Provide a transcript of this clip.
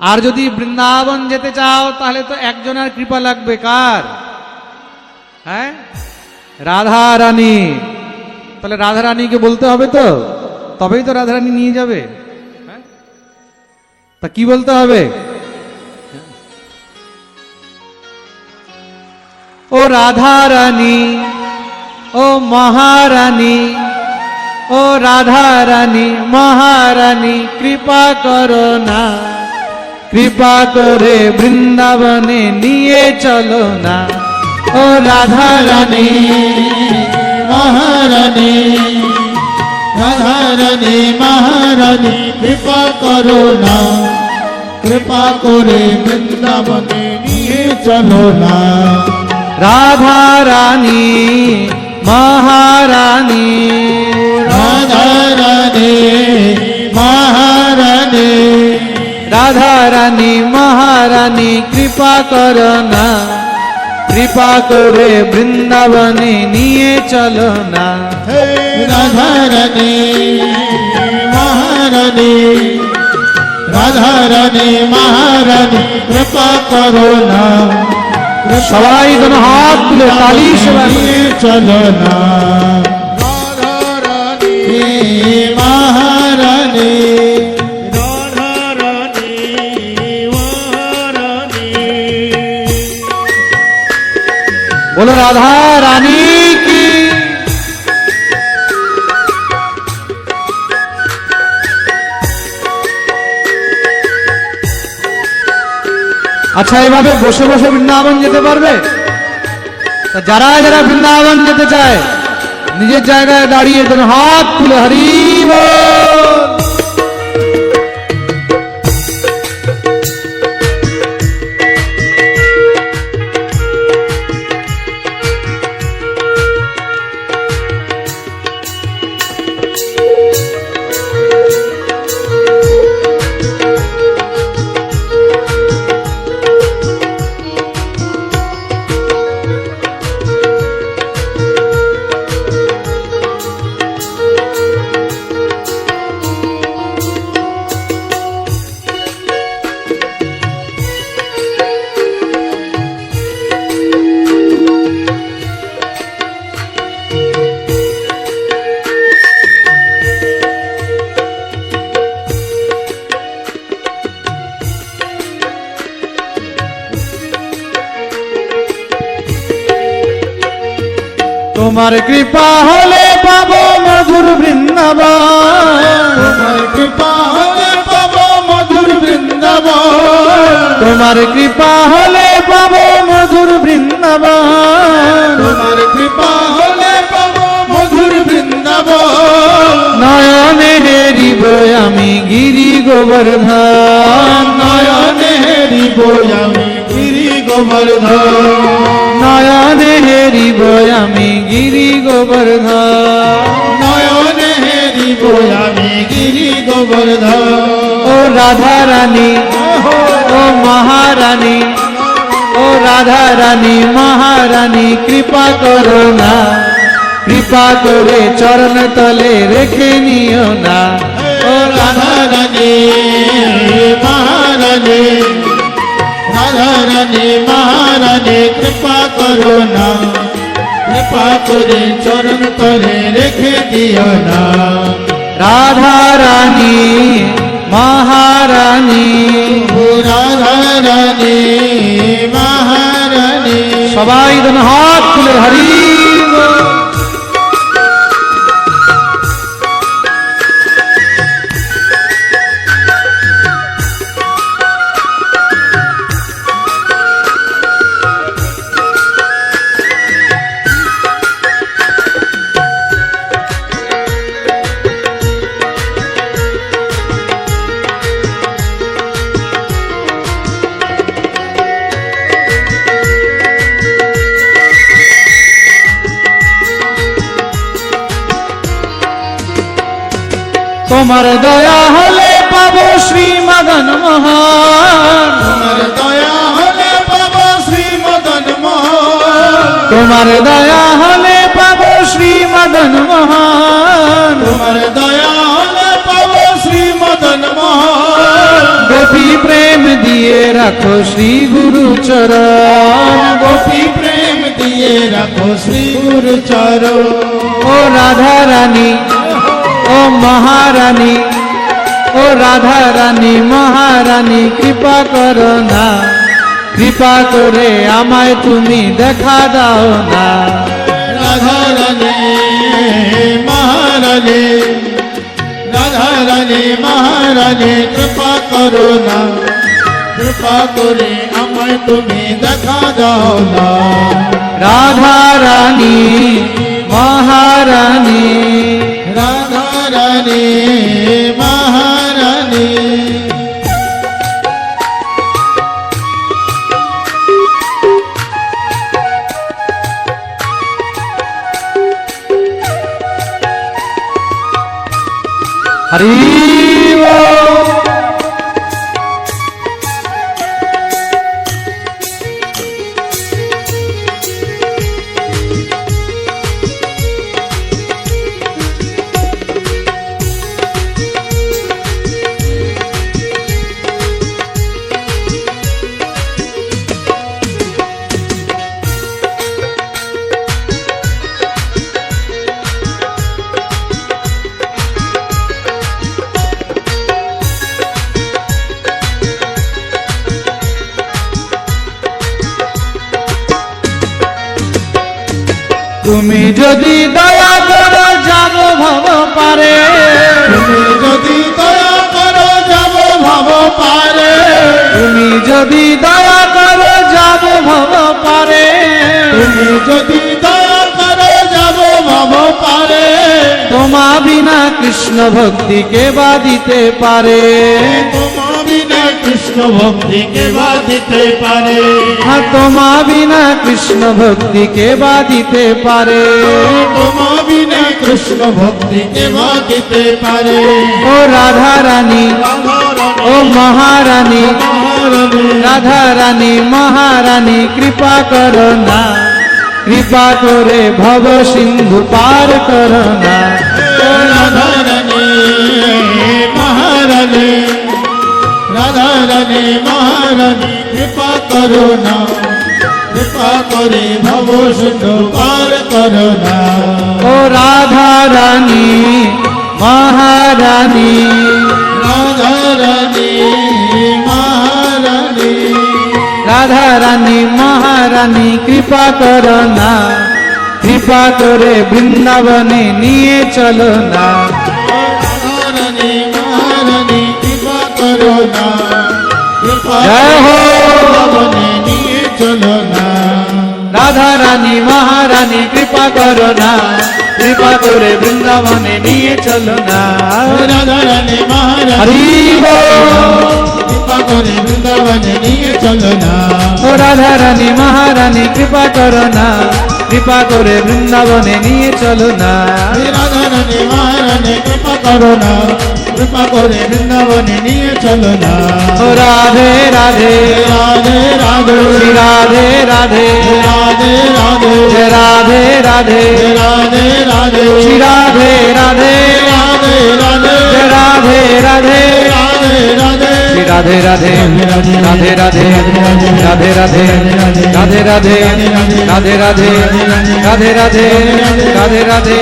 আর যদি বৃন্দাবন যেতে চাও তাহলে তো একজনের কৃপা লাগবে, কার? হ্যাঁ, রাধা রানী। তাহলে রাধা রানীকে বলতে হবে তো, তবেই তো রাধা রানী নিয়ে যাবে। তা কি বলতে হবে? ও রাধা রানী, ও মহারানী, ও রাধা রানী মহারানী, কৃপা করো না, কৃপা করে বৃন্দাবনে নিয়ে চলো না। ও রাধা রানী মহারানী, রাধা রানী মহারানী, কৃপা করো না, কৃপা করে বৃন্দাবনে নিয়ে চলো না। রাধা রানী মহারানী, রাধা রানী মহারানী, রাধা রানী মহারানী, কৃপা করো না, কৃপা করে বৃন্দাবনে নিয়ে চলো না। হে রাধা রানী মহারানী, রাধা রানী মহারানী, কৃপা করো না, সবাই যেন হাত তুলে তালি সেবা নিয়ে চলো না। রাধা রানী মহারানী, রাধা রানী মহারানী। বলো রাধা রানী কি। আচ্ছা, এভাবে বসে বসে বৃন্দাবন যেতে পারবে? তা যারা যারা বৃন্দাবন যেতে চায় নিজের জায়গায় দাঁড়িয়ে যেন হাত তুলে হরি বল। তোমার কৃপা হলে পাবো মধুর বৃন্দাবন, তোমার কৃপা হলে পাবো মধুর বৃন্দাবন, তোমার কৃপা হলে পাবো মধুর বৃন্দাবন, তোমার কৃপা হলে পাবো মধুর বৃন্দাবন। নয়নে হেরিব আমি গিরি গোবর্ধন, নয়নে হেরিব আমি গিরি গোবর্ধন, নয়নে হেরিব আমি গিরি গোবর্ধন। নয়নে হেরিব আমি গিরি গোবর্ধন। ও রাধা রানী, ও মহারানী, ও রাধা রানী মহারানী, কৃপা করো না, কৃপা করে চরণ তলে রেখে নিও না। ও রাধা রানী মহারানী, রাধা রানী মহারানী, কৃপা করো না, কৃপা করে চরণ তলে রেখে দিও না। রাধা রানী মহারানী, ও রাধা রানী মহারানী। সবাই যেন হাত তুলে হরি বল। তোমার দয়া হলে পাবো শ্রী মদন মোহন, তোমার দয়া হলে পাবো শ্রী মদন মোহন, তোমার দয়া হলে পাবো শ্রী মদন মোহন, তোমার দয়া হলে পাবো শ্রী মদন মোহন। গোপী প্রেম রাখো শ্রী গুরু চরণ। গোপী প্রেম দিয়ে রাখো শ্রী গুরু চরণ। ও রাধা রানী ও মহারানী, ও রাধা রানী মহারানী কৃপা করো না, কৃপা করে আমায় তুমি দেখা দাও না। রাধা রানী মহারানী, রাধা রানী মহারানী কৃপা করো না, কৃপা করে আমায় তুমি দেখা দাও না। রাধা রানী মহারানী, রাধা রানী মহারানী। হরি বল। তুমি যদি দয়া করো যাব ভব পারে, তুমি যদি দয়া করো যাব ভব পারে, তুমি যদি দয়া করো যাব ভব পারে, তুমি যদি দয়া করো যাব ভব পারে। তোমা বিনা কৃষ্ণ ভক্তি কে বা দিতে পারে, তোমা বিনা কৃষ্ণ ভক্তি কে বা দিতে পারে, হ্যাঁ তোমা বিনা কৃষ্ণ ভক্তি কে বা দিতে পারে। তোমা বিনা কৃষ্ণ ভক্তি কে বা দিতে পারে। ও রাধা রানী ও মহারানী, মহারানী রাধা রানী মহারানী কৃপা করো না, কৃপা করে ভব সিন্ধু পার করো না। রাধা রানী মহারানী, রাধা রানী মহারানী কৃপা করো না, কৃপা করে ভব সিন্ধু পার করো না। ও রাধা রানী মহারানী, রাধা রানী মহারানী, রাধা রানী মহারানী কৃপা করো না, কৃপা করে বৃন্দাবনে নিয়ে চলো না। রাধা রানী মহারানী কৃপা করো না, কৃপা জয় হো। বনে নিয়ে চলো না। রাধা রানী মহারানী কৃপা করো না, কৃপা করে বৃন্দাবনে নিয়ে চলো না। রাধা রানী মহারানী হরি বল। কৃপা করে বৃন্দাবনে নিয়ে চলো না। ও রাধা রানী মহারানী কৃপা করো না, কৃপা করে বৃন্দাবনে নিয়ে চলো না। রাধা রানী মহারানী কৃপা করো না, কৃপা করে বৃন্দাবনে নিয়ে চলো না। ও রাধে রাধে রাধে রাধে শ্রী রাধে রাধে, রাধে রাধে জয় রাধে রাধে রাধে রাধে শ্রী রাধে রাধে, রাধে রাধে জয় রাধে রাধে রাধে রাধে শ্রী রাধে রাধে রাধে রাধে রাধে রাধে রাধে রাধে রাধে রাধে রাধে রাধে রাধে রাধে রাধে রাধে